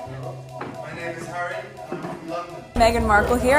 My name is Harry, and I'm from London. Meghan Markl here.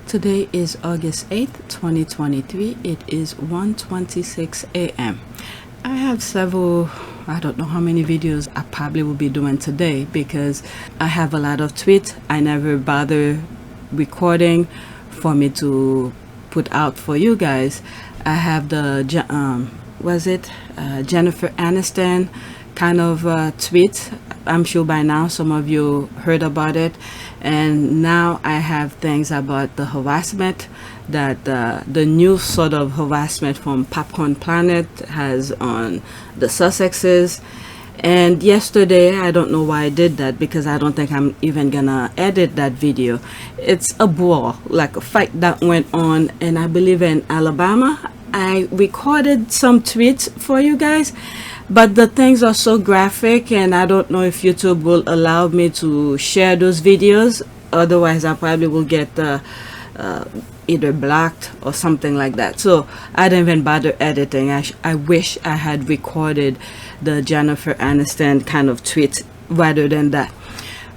Today is August 8th, 2023. It is 1:26 a.m. I have several, I don't know how many videos I probably will be doing today because I have a lot of tweets I never bother recording for me to put out for you guys. I have the, Jennifer Aniston kind of tweet. I'm sure by now some of you heard about it. And now I have things about the harassment that the new sort of harassment from Popcorn Planet has on the Sussexes. And yesterday, I don't know why I did that because I don't think I'm even gonna edit that video. It's a brawl, like a fight that went on, and I believe in Alabama. I recorded some tweets for you guys, but the things are so graphic and I don't know if YouTube will allow me to share those videos. Otherwise I probably will get either blocked or something like that. So I didn't even bother editing. I wish I had recorded the Jennifer Aniston kind of tweet rather than that,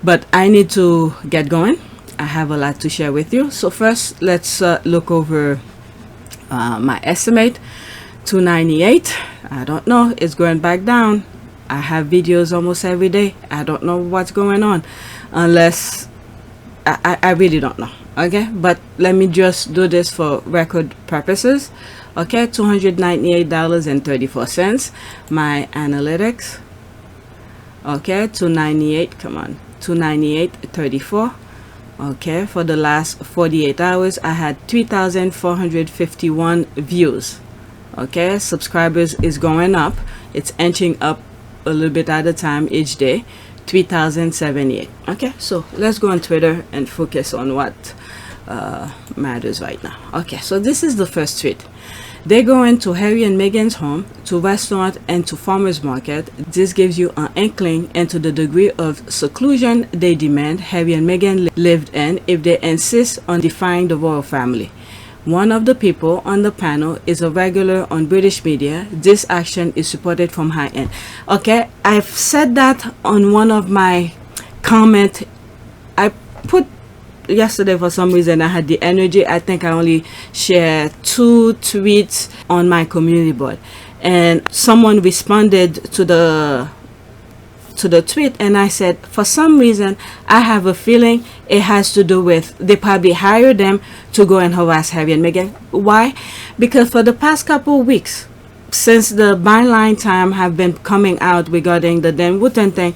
but I need to get going. I have a lot to share with you. So first let's look over my estimate. 298. I don't know, it's going back down. I have videos almost every day. I don't know what's going on, unless I really don't know. Okay, but let me just do this for record purposes. Okay, $298.34 my analytics. Okay, 298, come on, 298.34. okay, for the last 48 hours I had 3,451 views. Okay, subscribers is going up. It's inching up a little bit at a time each day. 3,078. Okay, so let's go on Twitter and focus on what matters right now. Okay, so this is the first tweet. They go into Harry and Meghan's home, to restaurant, and to farmers market. This gives you an inkling into the degree of seclusion they demand Harry and Meghan lived in if they insist on defying the royal family. One of the people on the panel is a regular on British media. This action is supported from high end. Okay, I've said that on one of my comment. I put yesterday, for some reason I had the energy. I think I only shared 2 tweets on my community board, and someone responded to the tweet, and I said, for some reason I have a feeling it has to do with they probably hired them to go and harass Harry and Meghan. Why? Because for the past couple of weeks, since the byline time have been coming out regarding the Dan Wooten thing,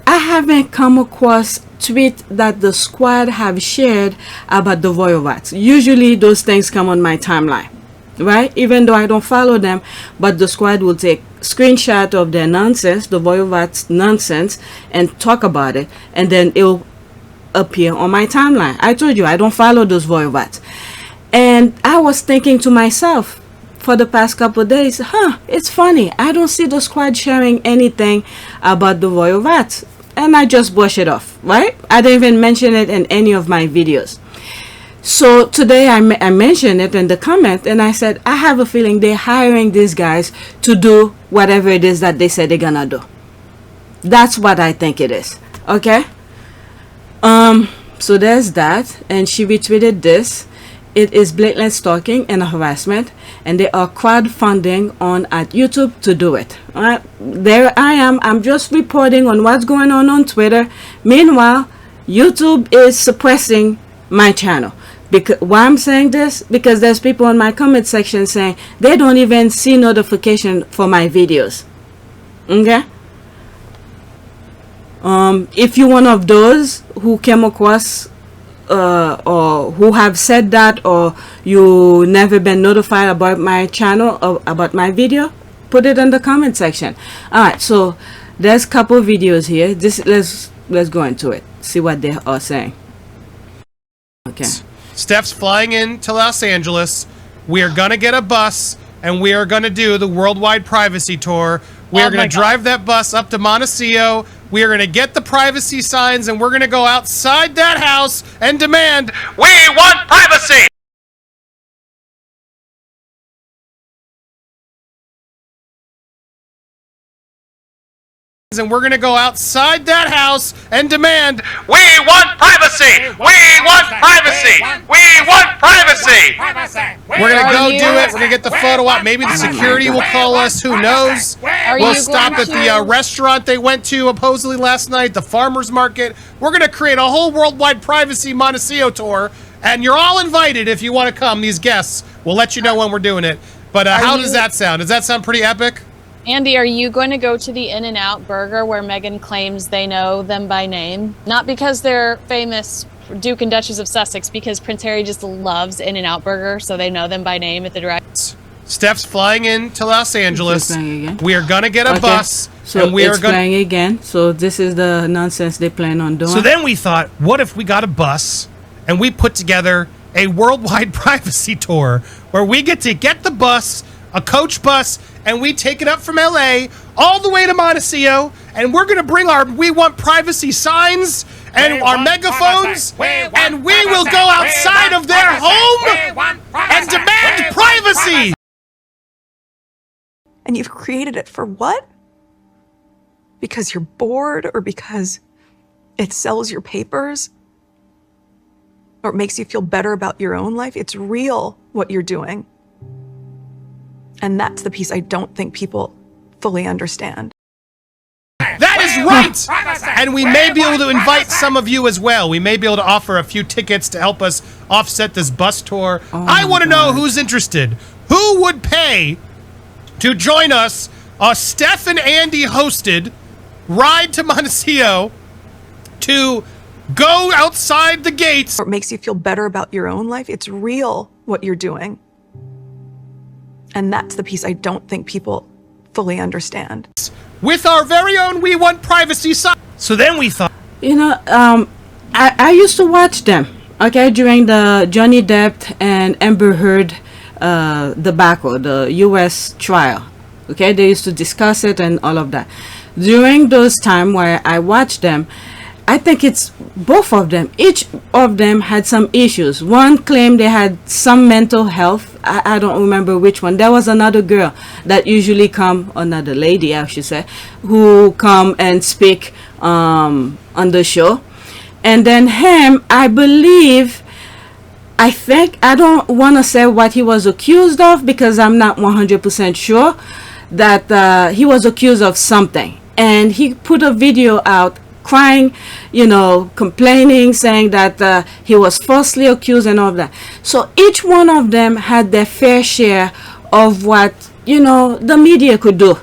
I haven't come across tweet that the squad have shared about the royal rats. Usually those things come on my timeline, right? Even though I don't follow them, but the squad will take screenshot of their nonsense, the royal rats nonsense, and talk about it, and then it'll appear on my timeline. I told you I don't follow those royal rats, and I was thinking to myself for the past couple of days, it's funny, I don't see the squad sharing anything about the royal rats, and I just brush it off, right? I didn't even mention it in any of my videos. So today I mentioned it in the comment, and I said I have a feeling they're hiring these guys to do whatever it is that they said they're gonna do. That's what I think it is. Okay, so there's that, and she retweeted this. It is blatant stalking and harassment, and they are crowdfunding at YouTube to do it. There I am. I'm just reporting on what's going on Twitter. Meanwhile, YouTube is suppressing my channel. Because why I'm saying this? Because there's people in my comment section saying they don't even see notification for my videos. Okay. If you're one of those who came across or or who have said that, or you never been notified about my channel or about my video, put it in the comment section. All right, so there's a couple videos here. Let's go into it, see what they are saying. Okay, Steph's flying into Los Angeles. We are gonna get a bus and we are gonna do the worldwide privacy tour. We are gonna drive that bus up to Montecito. We are gonna get the privacy signs and we're gonna go outside that house and demand, we want privacy! And we're gonna go outside that house and demand, we want privacy! We want privacy! We want privacy! We're gonna go do it. We're gonna get the photo op. Maybe the security will call us. Who knows? We'll stop at the restaurant they went to supposedly last night, the farmer's market. We're gonna create a whole worldwide privacy Montecito tour, and you're all invited if you want to come. These guests, we'll let you know when we're doing it. But how does that sound? Does that sound pretty epic? Andy, are you going to go to the In-N-Out Burger where Meghan claims they know them by name? Not because they're famous Duke and Duchess of Sussex, because Prince Harry just loves In-N-Out Burger, so they know them by name at the direct. Steph's flying into Los Angeles. We are going to get a bus. So and we are playing again. So this is the nonsense they plan on doing. So then we thought, what if we got a bus and we put together a worldwide privacy tour where we get to get the bus, a coach bus, and we take it up from LA all the way to Montecito, and we're going to bring our We Want Privacy signs and our megaphones, and we will go outside of their home and demand privacy! And you've created it for what? Because you're bored, or because it sells your papers? Or it makes you feel better about your own life? It's real what you're doing. And that's the piece I don't think people fully understand. That is right! And we may be able to invite some of you as well. We may be able to offer a few tickets to help us offset this bus tour. I want to know who's interested. Who would pay to join us, a Steph and Andy hosted ride to Montecito to go outside the gates? Or it makes you feel better about your own life? It's real what you're doing. And that's the piece I don't think people fully understand. With our very own We Want Privacy sign. So then we thought, you know, I used to watch them, okay, during the Johnny Depp and Amber Heard debacle, the US trial. Okay, they used to discuss it and all of that. During those time where I watched them, I think it's both of them. Each of them had some issues. One claimed they had some mental health. I don't remember which one. There was another girl that usually come, another lady I should say, who come and speak on the show. And then him, I think, I don't want to say what he was accused of because I'm not 100% sure that he was accused of something. And he put a video out crying, you know, complaining, saying that he was falsely accused and all of that. So each one of them had their fair share of what, you know, the media could do.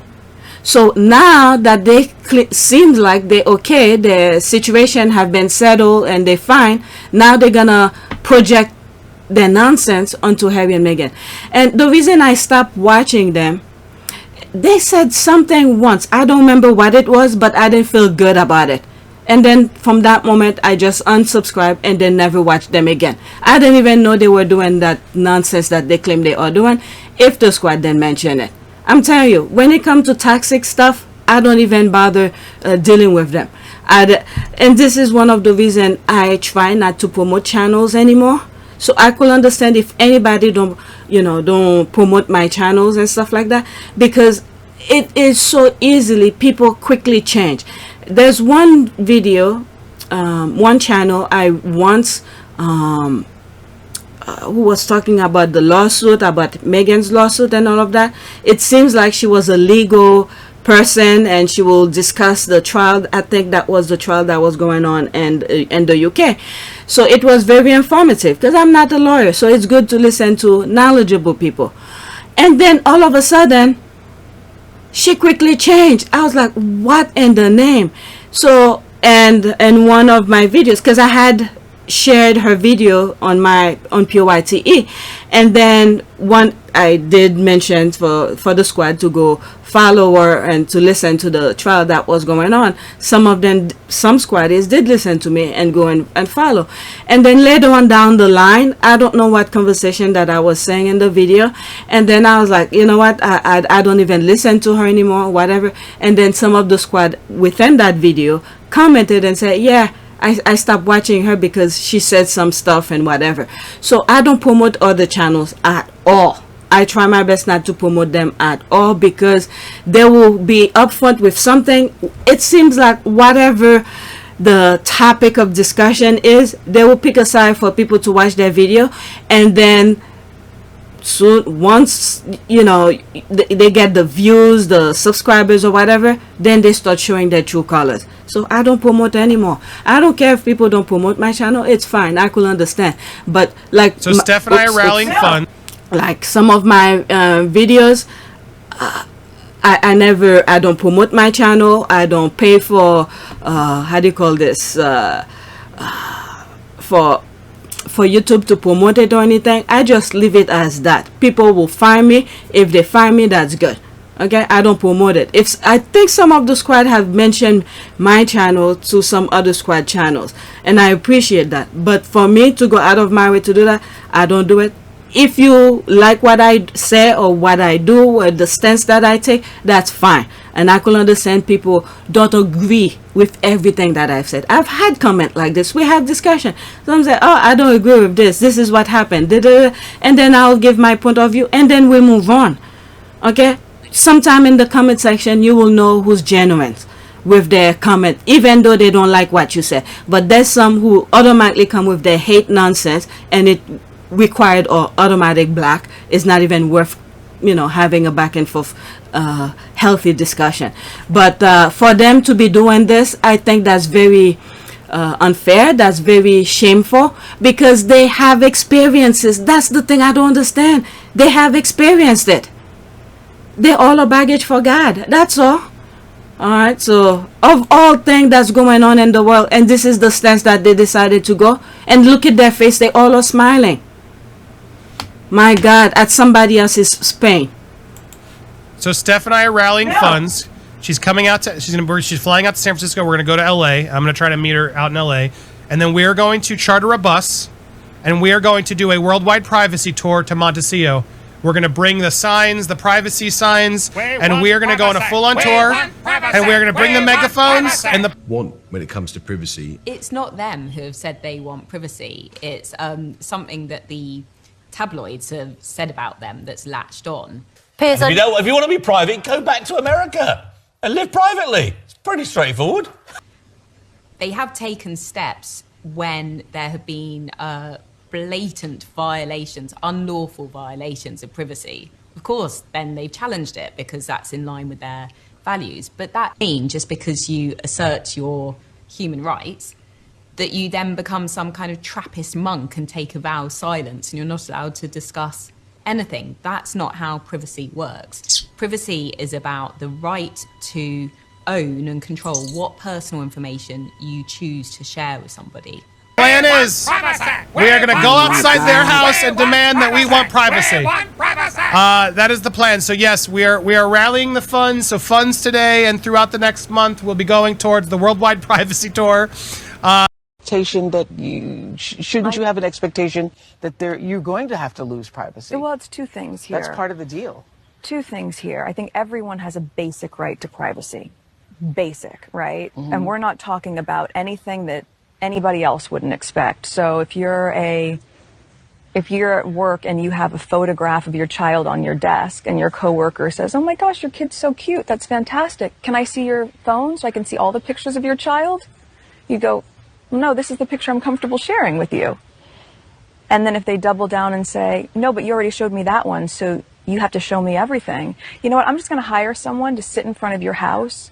So now that they seems like they okay, their situation have been settled and they're fine, now they're gonna project their nonsense onto Harry and Meghan. And the reason I stopped watching them, they said something once, I don't remember what it was, but I didn't feel good about it. And then from that moment, I just unsubscribed and then never watched them again. I didn't even know they were doing that nonsense that they claim they are doing, if the squad didn't mention it. I'm telling you, when it comes to toxic stuff, I don't even bother dealing with them. And this is one of the reasons I try not to promote channels anymore. So I could understand if anybody don't promote my channels and stuff like that, because it is so easily, people quickly change. There's one video, one channel I once who was talking about the lawsuit, about Meghan's lawsuit and all of that. It seems like she was a legal person and she will discuss the trial. I think that was the trial that was going on in the UK. So it was very informative because I'm not a lawyer, so it's good to listen to knowledgeable people. And then all of a sudden she quickly changed. I was like, what in the name? So and one of my videos, because I had shared her video on PYTE, and then I did mention for the squad to go follow her and to listen to the trial that was going on. Some squaddies did listen to me and go and follow. And then later on down the line, I don't know what conversation that I was saying in the video, and then I was like, you know what, I don't even listen to her anymore, whatever. And then some of the squad within that video commented and said, yeah, I stopped watching her because she said some stuff and whatever. So I don't promote other channels at all. I try my best not to promote them at all, because they will be upfront with something. It seems like whatever the topic of discussion is, they will pick a side for people to watch their video, and then soon, once they get the views, the subscribers or whatever, then they start showing their true colors. So I don't promote anymore. I don't care if people don't promote my channel. It's fine. I could understand. But like, so Steph and I are rallying funds. Like some of my videos, I don't promote my channel. I don't pay for how do you call this, for YouTube to promote it or anything. I just leave it as that. People will find me. If they find me, that's good. Okay, I don't promote it. If I think some of the squad have mentioned my channel to some other squad channels, and I appreciate that. But for me to go out of my way to do that, I don't do it. If you like what I say or what I do or the stance that I take, that's fine. And I can understand people don't agree with everything that I've said. I've had comment like this. We have discussion. Some say, oh, I don't agree with this. This is what happened. And then I'll give my point of view, and then we move on. Okay? Sometime in the comment section, you will know who's genuine with their comment, even though they don't like what you say. But there's some who automatically come with their hate nonsense, and it required or automatic black is not even worth having a back and forth healthy discussion. But for them to be doing this, I think that's very unfair. That's very shameful, because they have experiences. That's the thing I don't understand. They have experienced it. They're all a baggage for God. That's all. Alright, so of all things that's going on in the world, and this is the stance that they decided to go, and look at their face, they all are smiling. My God, at somebody else's pain. So Steph and I are rallying funds. She's coming out to, she's flying out to San Francisco. We're gonna go to LA. I'm gonna try to meet her out in LA, and then we are going to charter a bus, and we are going to do a worldwide privacy tour to Montecillo. We're going to bring the signs, the privacy signs, and we are going to go on a full-on tour, and we're going to bring the megaphones and the... When it comes to privacy. It's not them who have said they want privacy. It's something that the tabloids have said about them that's latched on. If you want to be private, go back to America and live privately. It's pretty straightforward. They have taken steps when there have been blatant violations, unlawful violations of privacy. Of course, then they've challenged it because that's in line with their values. But that means just because you assert your human rights, that you then become some kind of Trappist monk and take a vow of silence and you're not allowed to discuss anything. That's not how privacy works. Privacy is about the right to own and control what personal information you choose to share with somebody. Plan is, we are going to go outside their house and demand that we want privacy. That is the plan. So yes, we are rallying the funds. So funds today and throughout the next month will be going towards the worldwide privacy tour. That you shouldn't you have an expectation that you're going to have to lose privacy? Well, it's two things here. That's part of the deal. Two things here. I think everyone has a basic right to privacy. Basic, right? Mm-hmm. And we're not talking about anything that anybody else wouldn't expect. So if you're at work and you have a photograph of your child on your desk and your coworker says, "Oh my gosh, your kid's so cute. That's fantastic. Can I see your phone so I can see all the pictures of your child?" You go, "No, this is the picture I'm comfortable sharing with you." And then if they double down and say, "No, but you already showed me that one, so you have to show me everything." You know what? I'm just going to hire someone to sit in front of your house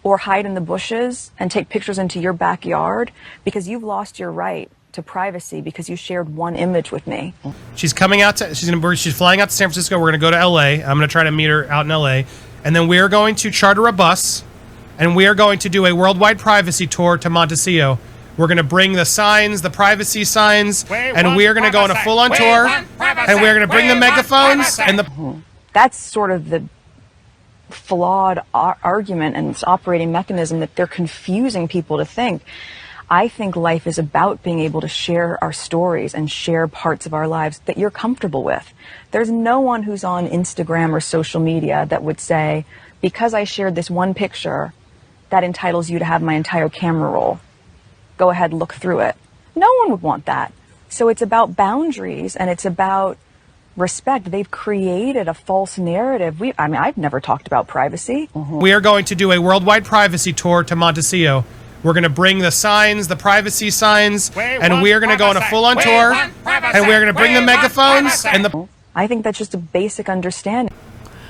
or hide in the bushes and take pictures into your backyard because you've lost your right to privacy because you shared one image with me. She's coming out to, she's flying out to San Francisco. We're going to go to LA. I'm going to try to meet her out in LA. And then we are going to charter a bus, and we are going to do a worldwide privacy tour to Montecillo. We're going to bring the signs, the privacy signs, and we are going to go on a full-on tour, and we're going to bring the megaphones and the... That's sort of the flawed argument and its operating mechanism, that they're confusing people to think. I think life is about being able to share our stories and share parts of our lives that you're comfortable with. There's no one who's on Instagram or social media that would say, because I shared this one picture, that entitles you to have my entire camera roll. Go ahead, look through it. No one would want that. So it's about boundaries and it's about respect. They've created a false narrative. I mean, I've never talked about privacy. We are going to do a worldwide privacy tour to Montecillo. We're going to bring the signs, the privacy signs, and we are going to go on a full-on tour, and we're going to bring the megaphones and the... I think that's just a basic understanding.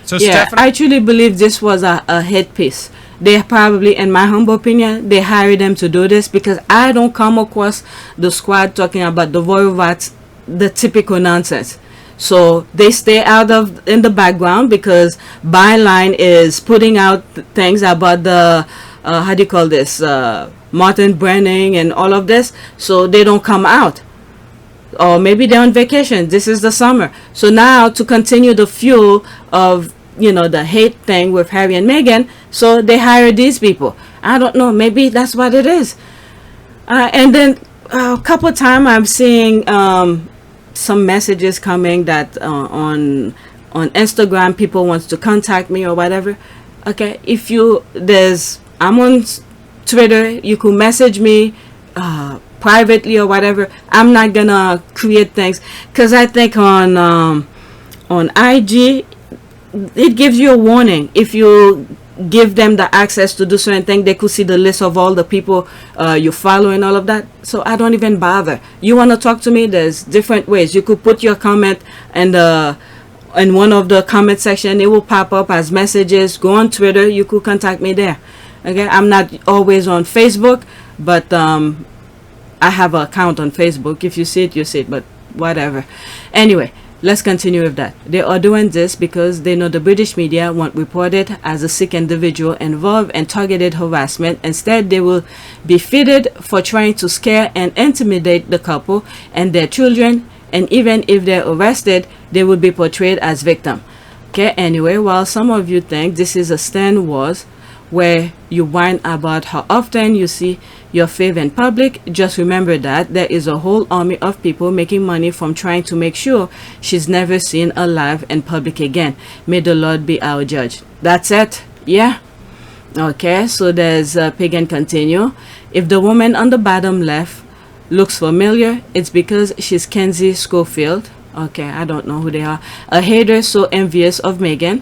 So yeah, I truly believe this was a hit piece. They probably, in my humble opinion, they hired them to do this because I don't come across the squad talking about the Voivats, the typical nonsense. So they stay out of in the background because Byline is putting out things about the how do you call this, Martin Brenning and all of this, so they don't come out. Or maybe they're on vacation. This is the summer. So now to continue the fuel of, you know, the hate thing with Harry and Meghan, so they hired these people. I don't know. Maybe that's what it is. And then a couple of times I'm seeing some messages coming that on Instagram people wants to contact me or whatever. Okay, if you I'm on Twitter, you could message me privately or whatever. I'm not gonna create things because I think on IG it gives you a warning. If you give them the access to do certain things, they could see the list of all the people you follow and all of that. So I don't even bother. You want to talk to me, there's different ways. You could put your comment and in one of the comment section, it will pop up as messages. Go on Twitter, you could contact me there. Okay, I'm not always on Facebook, but I have an account on Facebook. If you see it, you see it, but whatever. Anyway, let's continue with that. They are doing this because they know the British media won't report it as a sick individual involved in targeted harassment. Instead, they will be fitted for trying to scare and intimidate the couple and their children, and even if they're arrested, they will be portrayed as victim. Okay, anyway, while some of you think this is a Stan Wars where you whine about how often you see your fave in public, just remember that there is a whole army of people making money from trying to make sure she's never seen alive in public again. May the Lord be our judge. That's it. Yeah. Okay, so there's Pagan continue. If the woman on the bottom left looks familiar, it's because she's Kenzie Schofield. Okay, I don't know who they are. A hater so envious of Meghan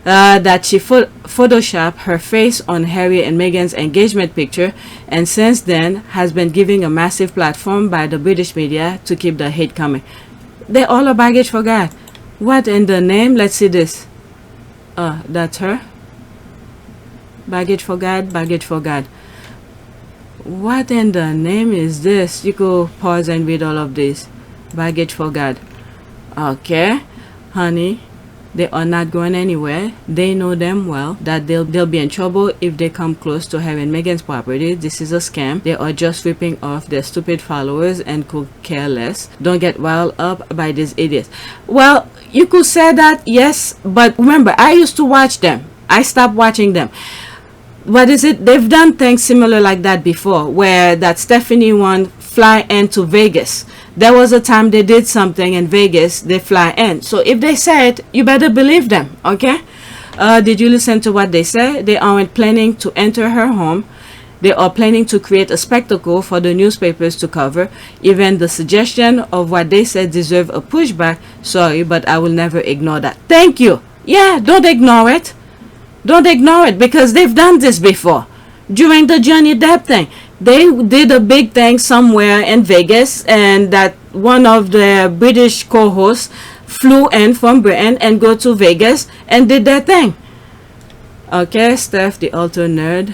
that she photoshopped her face on Harry and Meghan's engagement picture, and since then has been giving a massive platform by the British media to keep the hate coming. They're all a baggage for God. What in the name? Let's see this. That's her. Baggage for God, baggage for God. What in the name is this? You go pause and read all of this. Baggage for God. Okay, honey. They are not going anywhere. They know them well that they'll be in trouble if they come close to Harry and Meghan's property. This is a scam. They are just ripping off their stupid followers and could care less. Don't get riled up by these idiots. Well, you could say that, yes, but remember, I used to watch them. I stopped watching them. What is it? They've done things similar like that before, where that Stephanie one fly into Vegas. There was a time they did something in Vegas, they fly in. So if they said, you better believe them, okay? Did you listen to what they said? They aren't planning to enter her home. They are planning to create a spectacle for the newspapers to cover. Even the suggestion of what they said deserve a pushback. Sorry, but I will never ignore that. Thank you. Yeah, don't ignore it. Don't ignore it because they've done this before. During the Johnny Depp thing, they did a big thing somewhere in Vegas, and that one of the British co-hosts flew in from Britain and go to Vegas and did their thing. Okay, Steph, the alter nerd.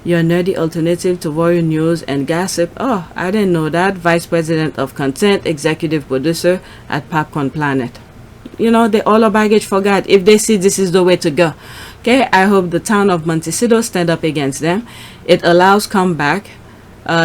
Your nerdy alternative to Royal News and Gossip. Oh, I didn't know that. Vice President of Content, Executive Producer at Popcorn Planet. You know, they all are baggage for God if they see this is the way to go. Okay, I hope the town of Montecillo stand up against them. It allows comeback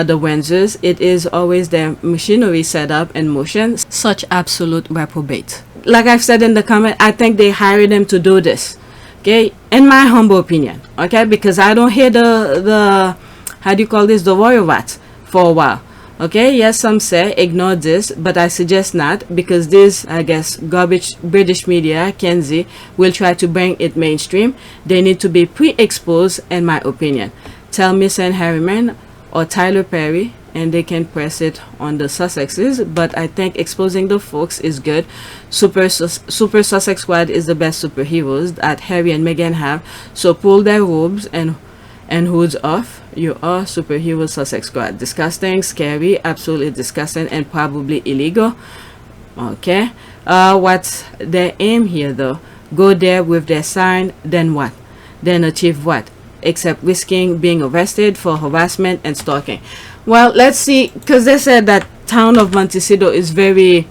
the Windsors, it is always their machinery set up in motion. Such absolute reprobate. Like I've said in the comment, I think they hired them to do this. Okay, in my humble opinion. Okay, because I don't hear the how do you call this, the royal rat for a while. Okay, yes, some say ignore this, but I suggest not, because this, I guess, garbage British media, Kenzie, will try to bring it mainstream. They need to be pre-exposed, in my opinion. Tell Miss Anne Harriman or Tyler Perry, and they can press it on the Sussexes, but I think exposing the folks is good. Super Sussex Squad is the best superheroes that Harry and Meghan have, so pull their robes and hoods off. You are superhero Sussex Squad. Disgusting, scary, absolutely disgusting, and probably illegal. Okay, what's their aim here though? Go there with their sign, then what? Then achieve what? Except risking being arrested for harassment and stalking. Well, let's see, because they said that town of Montecito is very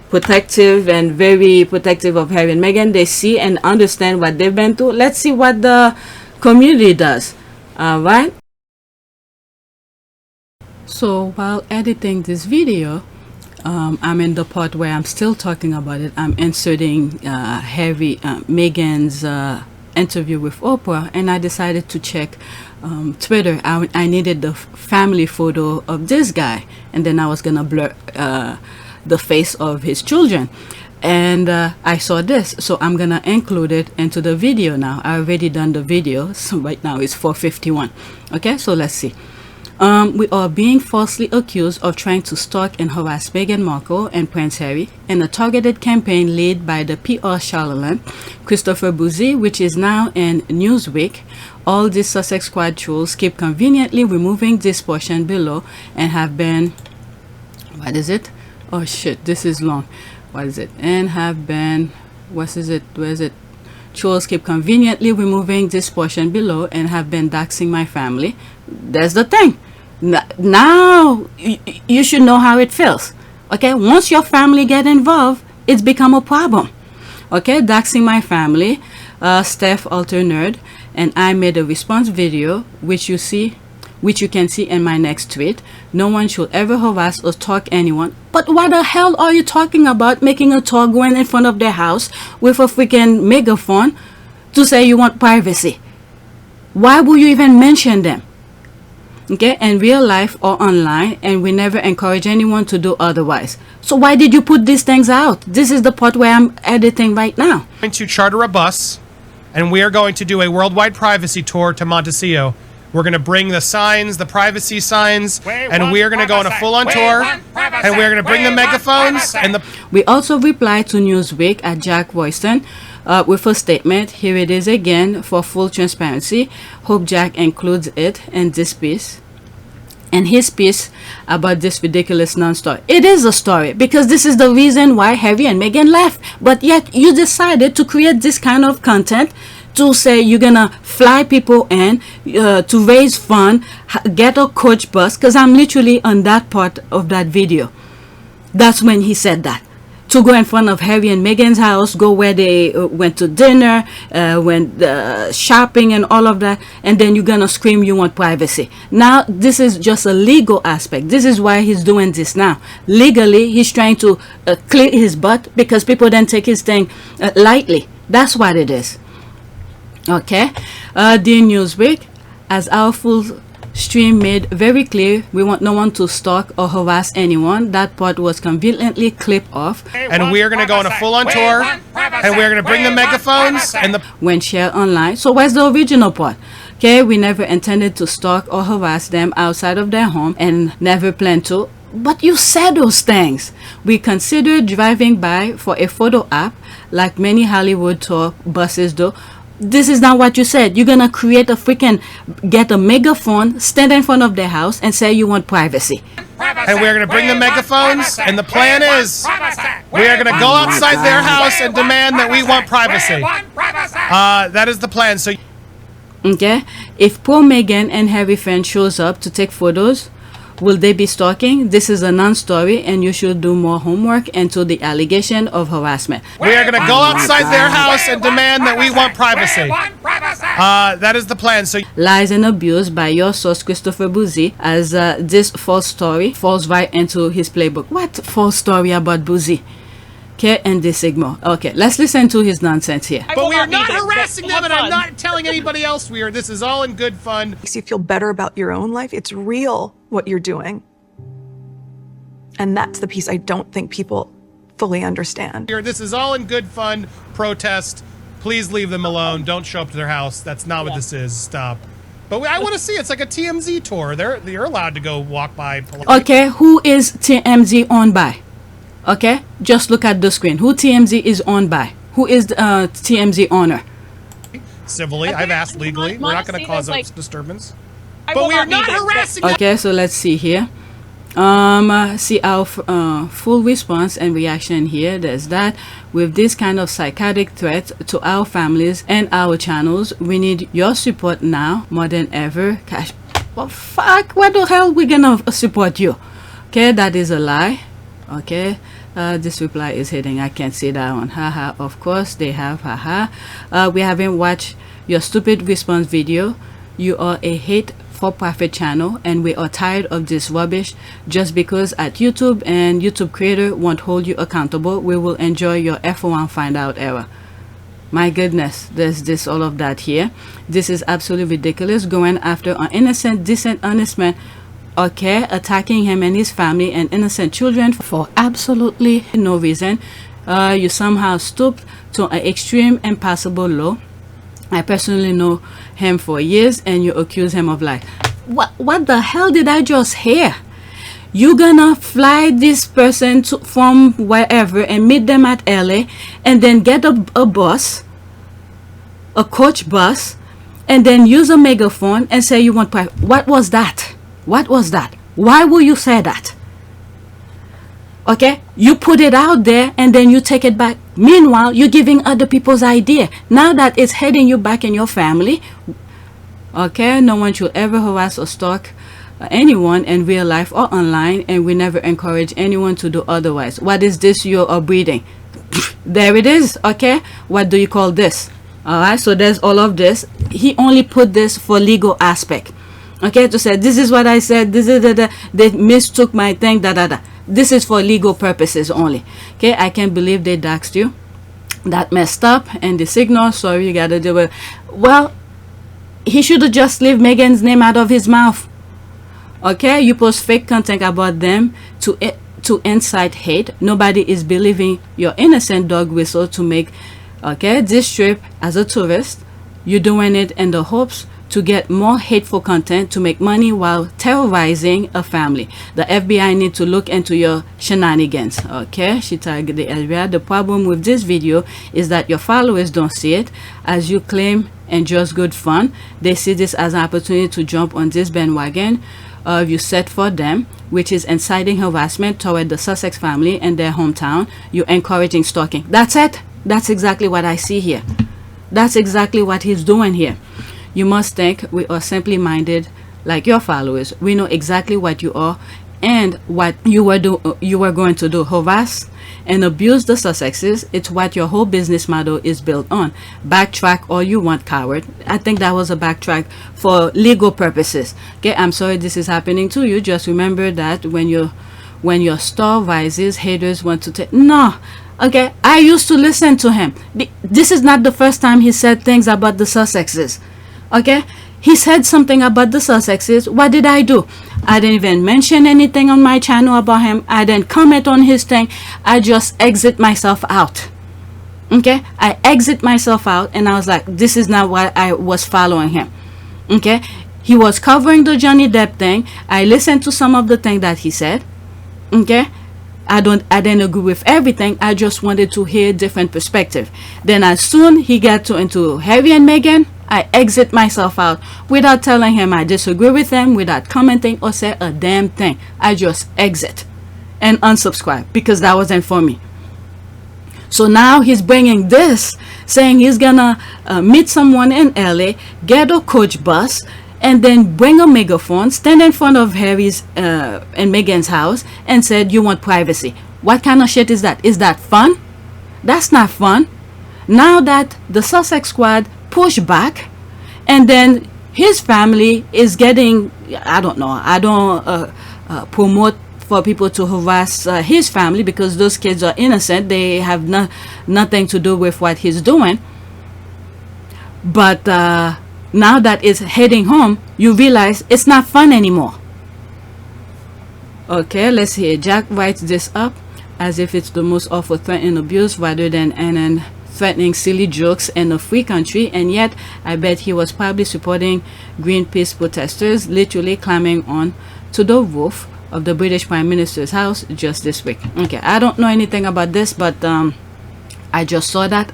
protective and very protective of Harry and Meghan. They see and understand what they've been through. Let's see what the community does. Right? So while editing this video, I'm in the part where I'm still talking about it. I'm inserting Meghan's interview with Oprah, and I decided to check Twitter. I needed the family photo of this guy, and then I was gonna blur the face of his children, and I saw this, so I'm gonna include it into the video now. I already done the video, so right now it's 4:51. Okay, so let's see. We are being falsely accused of trying to stalk and harass Meghan Markle and Prince Harry in a targeted campaign led by the PR charlatan Christopher Bouzy, which is now in Newsweek. All these Sussex Squad trolls keep conveniently removing this portion below and have been, what is it? Oh shit, this is long. What is it? And have been, what is it? Where is it? Trolls keep conveniently removing this portion below and have been doxing my family. That's the thing. Now you should know how it feels. Okay, once your family get involved, it's become a problem. Okay, doxing my family. Steph Alter Nerd, and I made a response video, which you can see in my next tweet. No one should ever harass or stalk anyone. But what the hell are you talking about, making a talk going in front of their house with a freaking megaphone to say you want privacy? Why would you even mention them? Okay, in real life or online, and we never encourage anyone to do otherwise. So why did you put these things out? This is the part where I'm editing right now. I'm going to charter a bus, and we are going to do a worldwide privacy tour to Montecito. We're going to bring the signs, the privacy signs, and we are going to go on a full-on tour, and we are going to bring the megaphones and the... We also replied to Newsweek at Jack Royston with a statement. Here it is again for full transparency. Hope Jack includes it in this piece. And his piece about this ridiculous non-story. It is a story, because this is the reason why Harry and Meghan left. But yet you decided to create this kind of content to say you're gonna fly people in to raise fund, get a coach bus, because I'm literally on that part of that video. That's when he said that. To go in front of Harry and Meghan's house, go where they went to dinner, went shopping and all of that, and then you're gonna scream you want privacy. Now this is just a legal aspect. This is why he's doing this now. Legally, he's trying to clear his butt, because people then take his thing lightly. That's what it is. Okay, dear Newsweek, as our full stream made very clear, we want no one to stalk or harass anyone. That part was conveniently clipped off. And we are going to go on a full-on tour, and we are going to bring the megaphones and the... when shared online. So where's the original part? Okay, we never intended to stalk or harass them outside of their home, and never planned to. But you said those things. We considered driving by for a photo op, like many Hollywood tour buses do. This is not what you said. You're gonna create a freaking, get a megaphone, stand in front of their house and say you want privacy. And we're gonna bring the megaphones, and the plan is we are gonna go outside their house and demand that we want privacy. That is the plan. So, okay, if poor Meghan and Harry fan shows up to take photos, will they be stalking? This is a non-story, and you should do more homework into the allegation of harassment. We are going to go outside their house and demand that we want privacy. That is the plan. So lies and abuse by your source Christopher Bouzy, as this false story falls right into his playbook. What false story about Bouzy? Okay, and this ignore. Okay, let's listen to his nonsense here. but we are not harassing them, and I'm not telling anybody else we are. This is all in good fun. Makes you feel better about your own life. It's real what you're doing. And that's the piece I don't think people fully understand. This is all in good fun. Protest. Please leave them alone. Don't show up to their house. That's not what this is. Stop. But I want to see. It's like a TMZ tour. You're allowed to go walk by. Okay, who is TMZ owned by? Okay, just look at the screen. Who TMZ is owned by? Who is the TMZ owner? Civilly, I've asked legally. We're not going to cause a disturbance. But we are not harassing. Okay, so let's see here. See our full response and reaction here. There's that. With this kind of psychotic threat to our families and our channels, we need your support now more than ever. Cash. Well, fuck. What the hell we gonna support you? Okay, that is a lie. Okay, this reply is hitting. I can't see that one. Haha. Of course they have. Haha. We haven't watched your stupid response video. You are a hate for profit channel, and we are tired of this rubbish. Just because at YouTube and YouTube creator won't hold you accountable, we will enjoy your F1 find out error. My goodness, there's this all of that here. This is absolutely ridiculous, going after an innocent, decent, honest man. Okay, attacking him and his family and innocent children for absolutely no reason. You somehow stooped to an extreme, impossible low. I personally know him for years, and you accuse him of lie. What the hell did I just hear? You gonna fly this person from wherever and meet them at LA, and then get a bus, a coach bus, and then use a megaphone and say you want private. What was that? What was that? Why will you say that? Okay, you put it out there and then you take it back. Meanwhile, you're giving other people's idea. Now that it's heading you back in your family. Okay, no one should ever harass or stalk anyone in real life or online, and we never encourage anyone to do otherwise. What is this you are breeding? There it is. Okay, what do you call this? All right, so there's all of this. He only put this for legal aspect. Okay, to say this is what I said, this is they mistook my thing, this is for legal purposes only. Okay, I can't believe they doxed you. That messed up. And the signal, sorry, you gotta do it. Well, he should have just leave Meghan's name out of his mouth. Okay, you post fake content about them to incite hate. Nobody is believing your innocent dog whistle to make this trip as a tourist. You're doing it in the hopes to get more hateful content to make money while terrorizing a family. The FBI need to look into your shenanigans. Okay, she tagged the area. The problem with this video is that your followers don't see it as you claim and just good fun. They see this as an opportunity to jump on this bandwagon you set for them, which is inciting harassment toward the Sussex family and their hometown. You're encouraging stalking. That's it. That's exactly what I see here. That's exactly what he's doing here. You must think we are simply minded like your followers. We know exactly what you are and what you were going to do. Harass and abuse the Sussexes. It's what your whole business model is built on. Backtrack all you want, coward. I think that was a backtrack for legal purposes. Okay, I'm sorry this is happening to you. Just remember that when your star rises, haters want to take no. Okay, I used to listen to him. This is not the first time he said things about the Sussexes. Okay, he said something about the Sussexes. What did I do? I didn't even mention anything on my channel about him. I didn't comment on his thing. I just exit myself out. Okay, I exit myself out, and I was like, this is not why I was following him. Okay, he was covering the Johnny Depp thing. I listened to some of the thing that he said. Okay, I didn't agree with everything. I just wanted to hear different perspective. Then as soon he got into Harry and Meghan, I exit myself out without telling him I disagree with him, without commenting or say a damn thing. I just exit and unsubscribe because that wasn't for me. So now he's bringing this, saying he's gonna meet someone in LA, get a coach bus, and then bring a megaphone, stand in front of Harry's and Meghan's house and said, you want privacy. What kind of shit is that? Is that fun? That's not fun. Now that the Sussex squad push back, and then his family is getting, I don't know, I don't promote for people to harass his family, because those kids are innocent. They have nothing to do with what he's doing. But now that it's heading home, you realize it's not fun anymore. Okay, let's see. Jack writes this up as if it's the most awful threat and abuse, rather than and threatening silly jokes in a free country. And yet I bet he was probably supporting Greenpeace protesters, literally climbing on to the roof of the British Prime Minister's house just this week. Okay, I don't know anything about this, but I just saw that.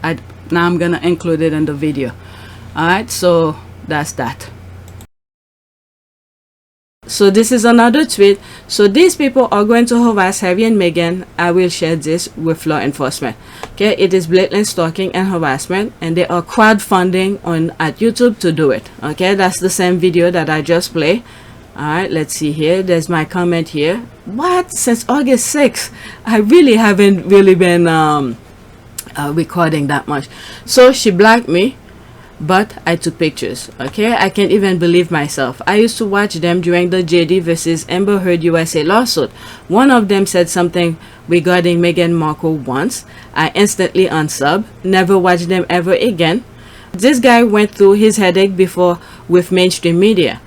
Now I'm gonna include it in the video. Alright, so that's that. So this is another tweet. So these people are going to harass Harry and Meghan. I will share this with law enforcement. Okay, it is blatant stalking and harassment, and they are crowdfunding at YouTube to do it. Okay, that's the same video that I just played. Alright, let's see here. There's my comment here. What? Since August 6th, I really haven't really been recording that much. So she blocked me, but I took pictures. Okay, I can't even believe myself. I used to watch them during the JD versus Amber Heard USA lawsuit. One of them said something regarding Meghan Markle once. I instantly unsub, never watched them ever again. This guy went through his headache before with mainstream media.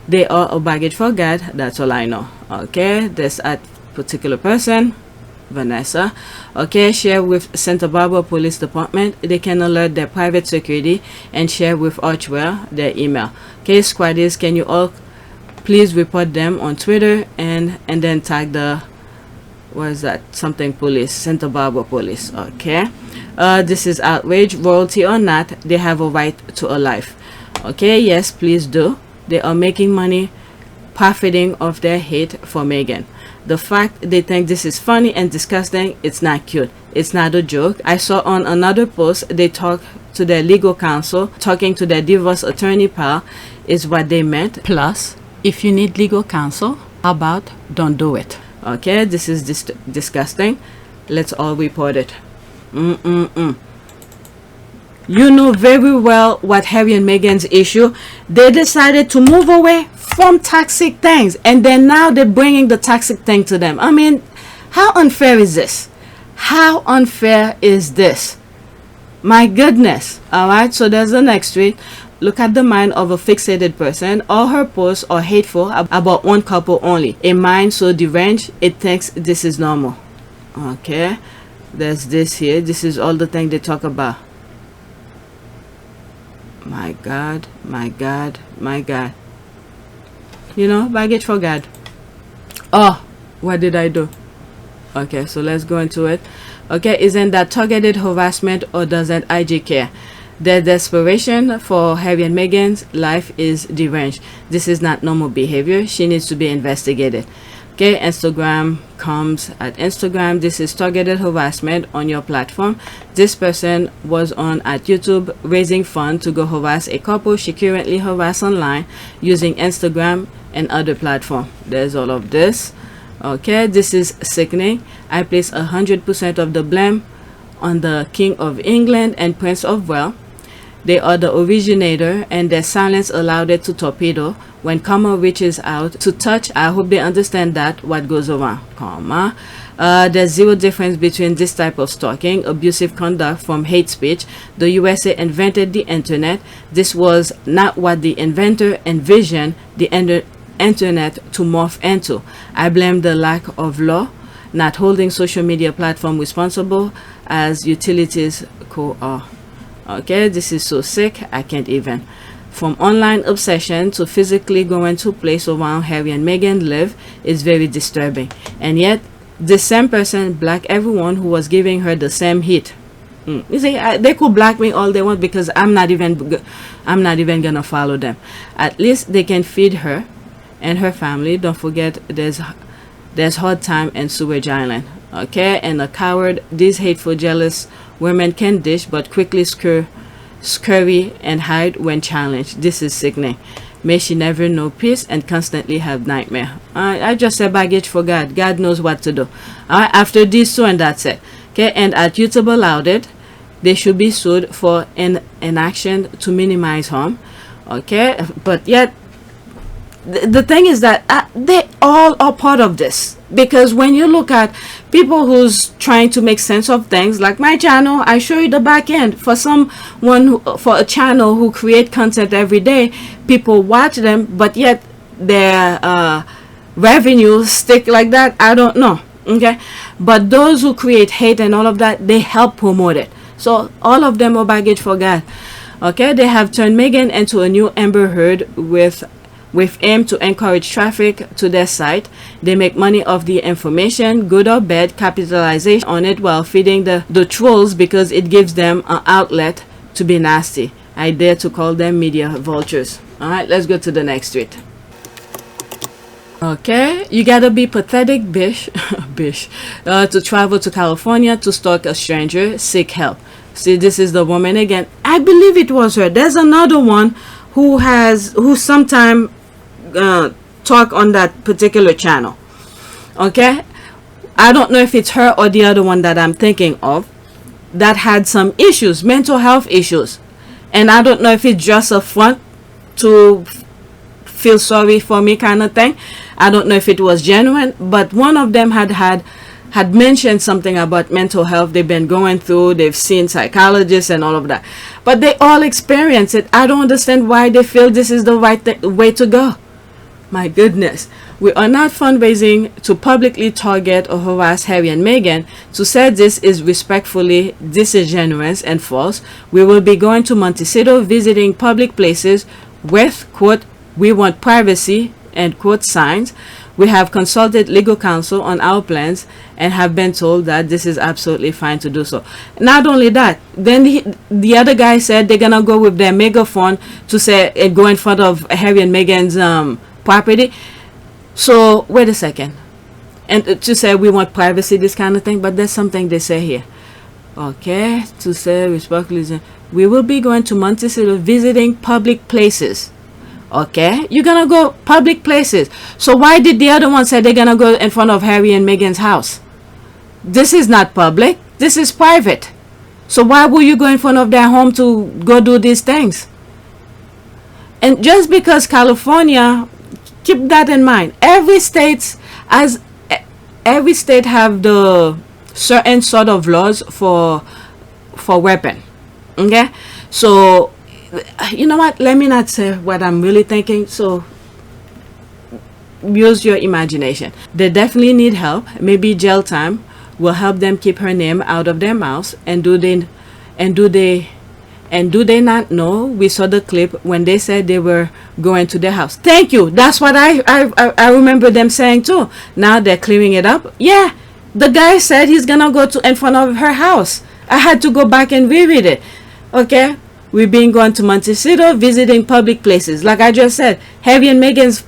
They are a baggage for God, that's all I know. Okay, there's a particular person, Vanessa. Okay, share with Santa Barbara Police Department. They can alert their private security and share with Archwell their email. Okay, squaddies, can you all please report them on Twitter and then tag the, what is that, something police, Santa Barbara Police. Okay, this is outrage. Royalty or not, they have a right to a life. Okay, yes, please do. They are making money profiting off their hate for Meghan. The fact they think this is funny and disgusting, it's not cute. It's not a joke. I saw on another post they talk to their legal counsel. Talking to their divorce attorney pal is what they meant. Plus, if you need legal counsel, how about don't do it? Okay, this is disgusting. Let's all report it. You know very well what Harry and Meghan's issue. They decided to move away from toxic things, and then now they're bringing the toxic thing to them. I mean, how unfair is this? How unfair is this? My goodness. Alright, so there's the next tweet. Look at the mind of a fixated person. All her posts are hateful about one couple only. A mind so deranged it thinks this is normal. Okay, there's this here. This is all the thing they talk about. My God, my God, my God. You know, baggage for God. Oh, what did I do? Okay, so let's go into it. Okay, isn't that targeted harassment, or doesn't IG care? Their desperation for Harry and Meghan's life is deranged. This is not normal behavior. She needs to be investigated. Okay, Instagram comes at Instagram. This is targeted harassment on your platform. This person was on at YouTube raising funds to go harass a couple she currently harass online using Instagram and other platform. There's all of this. Okay, this is sickening. I place 100% of the blame on the King of England and Prince of Wales. They are the originator, and their silence allowed it to torpedo. When karma reaches out to touch, I hope they understand that what goes around. Karma. There's zero difference between this type of stalking, abusive conduct from hate speech. The USA invented the internet. This was not what the inventor envisioned the internet to morph into. I blame the lack of law, not holding social media platform responsible as utilities are. Okay, this is so sick, I can't even. From online obsession to physically going to place around Harry and Meghan live is very disturbing. And yet, this same person blocked everyone who was giving her the same heat. You see, they could block me all they want because I'm not even gonna follow them. At least they can feed her and her family. Don't forget, there's hard time in Sewage Island. Okay, and a coward, these hateful, jealous women can dish but quickly scurry and hide when challenged. This is sickening. May she never know peace and constantly have nightmare. I just said baggage for God. God knows what to do. After these two, and that's it. Okay, and at YouTube allowed it. They should be sued for an action to minimize harm. Okay, but yet the thing is that they all are part of this, because when you look at people who's trying to make sense of things, like my channel, I show you the back end for for a channel who create content every day. People watch them, but yet their revenue stick like that. I don't know. Okay, but those who create hate and all of that, they help promote it. So all of them are baggage for God. Okay, they have turned Meghan into a new Amber Heard with aim to encourage traffic to their site. They make money off the information, good or bad, capitalization on it, while feeding the trolls, because it gives them an outlet to be nasty. I dare to call them media vultures. All right, let's go to the next tweet. Okay, you gotta be pathetic, bish, to travel to California to stalk a stranger, seek help. See, this is the woman again. I believe it was her. There's another one who sometime talk on that particular channel. Okay, I don't know if it's her or the other one that I'm thinking of, that had some issues, mental health issues, and I don't know if it's just a front to feel sorry for me kind of thing. I don't know if it was genuine, but one of them had mentioned something about mental health they've been going through. They've seen psychologists and all of that, but they all experience it. I don't understand why they feel this is the right way to go. My goodness. We are not fundraising to publicly target or harass Harry and Meghan. To say this is respectfully disingenuous and false. We will be going to Montecito, visiting public places with, quote, "We want privacy," end quote, signs. We have consulted legal counsel on our plans and have been told that this is absolutely fine to do so. Not only that, then the other guy said they're gonna go with their megaphone to say and go in front of Harry and Meghan's property. So wait a second, and to say we want privacy, this kind of thing. But there's something they say here. Okay, to say respectfully, we will be going to Montecito, visiting public places. Okay, you're gonna go public places. So why did the other one say they're gonna go in front of Harry and Meghan's house? This is not public, this is private. So why will you go in front of their home to go do these things? And just because California, keep that in mind, every state have the certain sort of laws for weapon. Okay, so you know what, let me not say what I'm really thinking, so use your imagination. They definitely need help. Maybe jail time will help them keep her name out of their mouths. And do they not know? We saw the clip when they said they were going to their house. Thank you, that's what I remember them saying too. Now they're clearing it up. Yeah, the guy said he's gonna go to in front of her house. I had to go back and reread it. Okay, we've been going to Montecito, visiting public places. Like I just said, Harry and Meghan's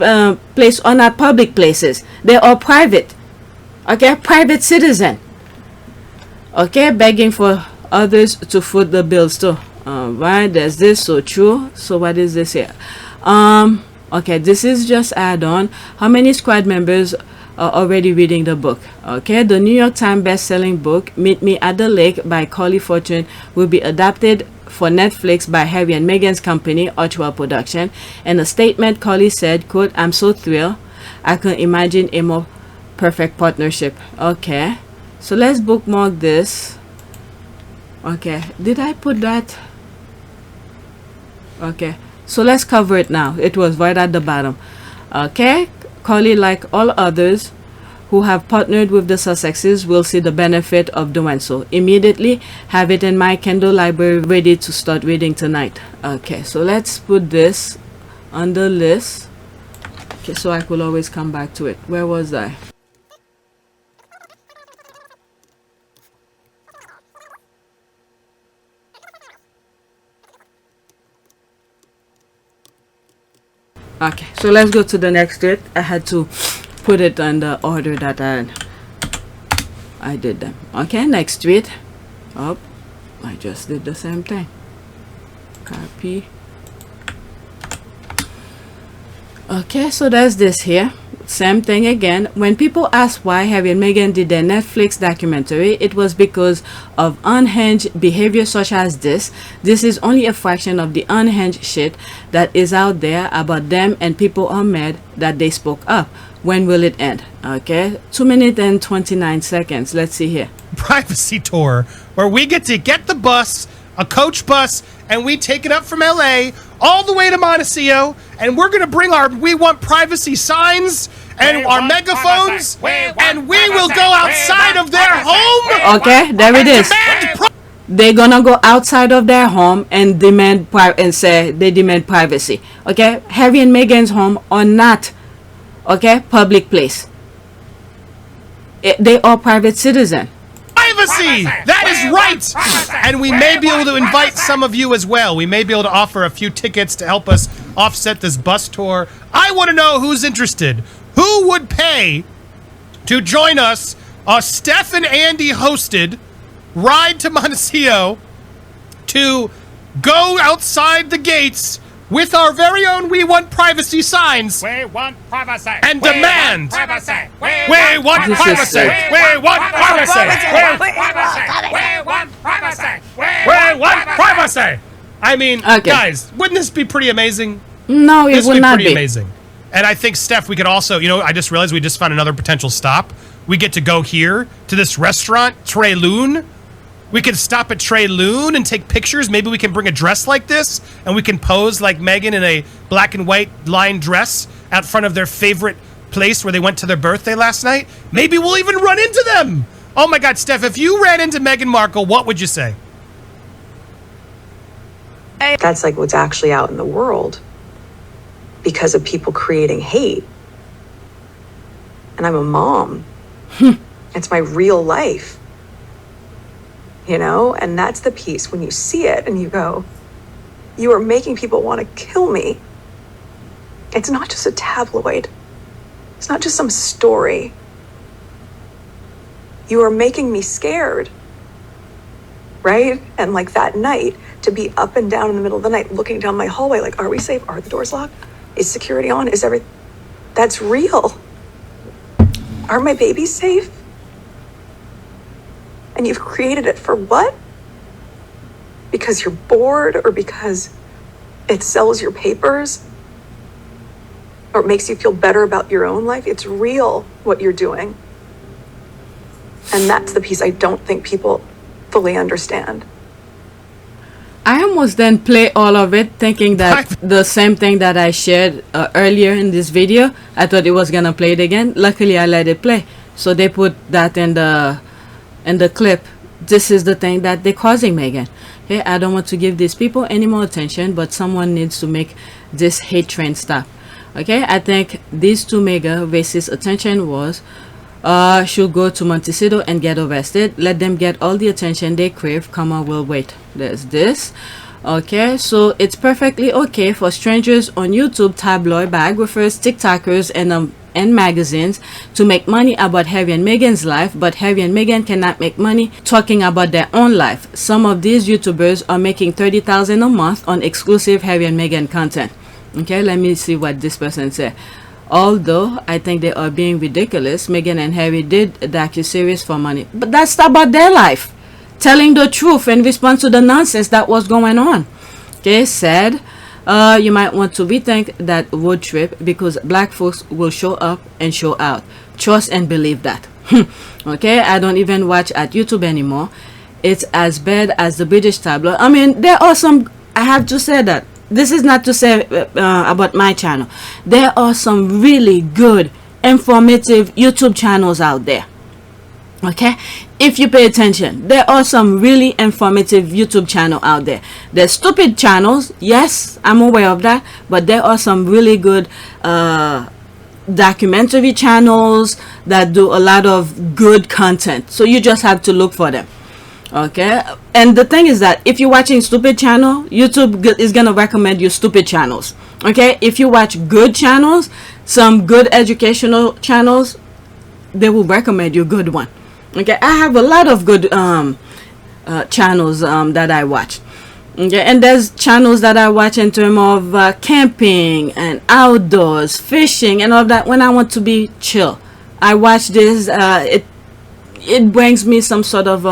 place are not public places. They are private. Okay, private citizen. Okay, begging for others to foot the bills too. Right, there's this, so true. So what is this here? Okay, this is just add-on. How many squad members are already reading the book? Okay, the New York Times best-selling book Meet Me at the Lake by Carly Fortune will be adapted for Netflix by Harry and Meghan's company, Archwell Production. In a statement, Carly said, quote, "I'm so thrilled. I can imagine a more perfect partnership." Okay, so let's bookmark this. Okay, did I put that? Okay, so let's cover it now. It was right at the bottom. Okay, Carly, like all others who have partnered with the Sussexes, will see the benefit of doing so. Immediately have it in my Kindle library ready to start reading tonight. Okay, so let's put this on the list. Okay, so I could always come back to it. Where was I? Okay, so let's go to the next tweet. I had to put it on the order that I did them. Okay, next tweet. Oh, I just did the same thing. Copy. Okay, so there's this here. same thing again. When people ask why Harry and Meghan did their Netflix documentary, it was because of unhinged behavior such as this. This is only a fraction of the unhinged shit that is out there about them, and people are mad that they spoke up. When will it end? Okay, 2 minutes and 29 seconds. Let's see here. Privacy tour where we get to get the bus, a coach bus, and we take it up from LA all the way to Montecito, and we're gonna bring our "We Want Privacy" signs and our megaphones, and we will go outside of their home. Okay, there it is. They're gonna go outside of their home and demand say they demand privacy. Okay, Harry and Meghan's home are not, okay, public place. They are private citizen. Privacy! That is right! And we may be able to invite some of you as well. We may be able to offer a few tickets to help us offset this bus tour. I want to know who's interested. Who would pay to join us, a Steph and Andy hosted ride to Montecito to go outside the gates with our very own "We Want Privacy" signs. We want privacy. And demand. Privacy. We want privacy. We want privacy. We want privacy. We want privacy. I mean, guys, wouldn't this be pretty amazing? No, it would not be. Pretty amazing. And I think, Steph, we could also, you know, I just realized we just found another potential stop. We get to go here to this restaurant, Trey Loon. We could stop at Trey Loon and take pictures. Maybe we can bring a dress like this, and we can pose like Meghan in a black and white lined dress out front of their favorite place where they went to their birthday last night. Maybe we'll even run into them. Oh my God, Steph, if you ran into Meghan Markl, what would you say? That's like what's actually out in the world because of people creating hate. And I'm a mom. It's my real life. You know, and that's the piece when you see it and you go, you are making people want to kill me. It's not just a tabloid. It's not just some story. You are making me scared. Right? And like that night, to be up and down in the middle of the night, looking down my hallway, like, are we safe? Are the doors locked? Is security on? Is everything? That's real. Are my babies safe? And you've created it for what? Because you're bored, or because it sells your papers, or it makes you feel better about your own life? It's real what you're doing. And that's the piece I don't think people fully understand. I almost then play all of it thinking that the same thing that I shared earlier in this video. I thought it was gonna play it again. Luckily I let it play. So they put that in the clip. This is the thing that they're causing, Meghan. Okay, I don't want to give these people any more attention, but someone needs to make this hate trend stop. Okay, I think these two mega racist attention wars should go to Montecito and get arrested. Let them get all the attention they crave. Come on, we'll wait. There's this. Okay, so it's perfectly okay for strangers on YouTube, tabloid biographers, TikTokers, and magazines to make money about Harry and Meghan's life, but Harry and Meghan cannot make money talking about their own life. Some of these YouTubers are making $30,000 a month on exclusive Harry and Meghan content. Okay, let me see what this person said. Although I think they are being ridiculous, Meghan and Harry did a docuseries for money, but that's about their life, telling the truth in response to the nonsense that was going on. Okay, said you might want to rethink that road trip because black folks will show up and show out. Trust and believe that. Okay, I don't even watch at YouTube anymore. It's as bad as the British tabloid. I mean, there are some, I have to say that. This is not to say about my channel. There are some really good, informative YouTube channels out there. Okay, if you pay attention, there are some really informative YouTube channel out there. There's stupid channels, yes, I'm aware of that, but there are some really good documentary channels that do a lot of good content. So you just have to look for them. Okay, and the thing is that if you're watching stupid channel, YouTube is gonna recommend you stupid channels. Okay, if you watch good channels, some good educational channels, they will recommend you a good one. Okay, I have a lot of good channels that I watch. Okay, and there's channels that I watch in terms of camping and outdoors, fishing, and all that. When I want to be chill, I watch this. It brings me some sort of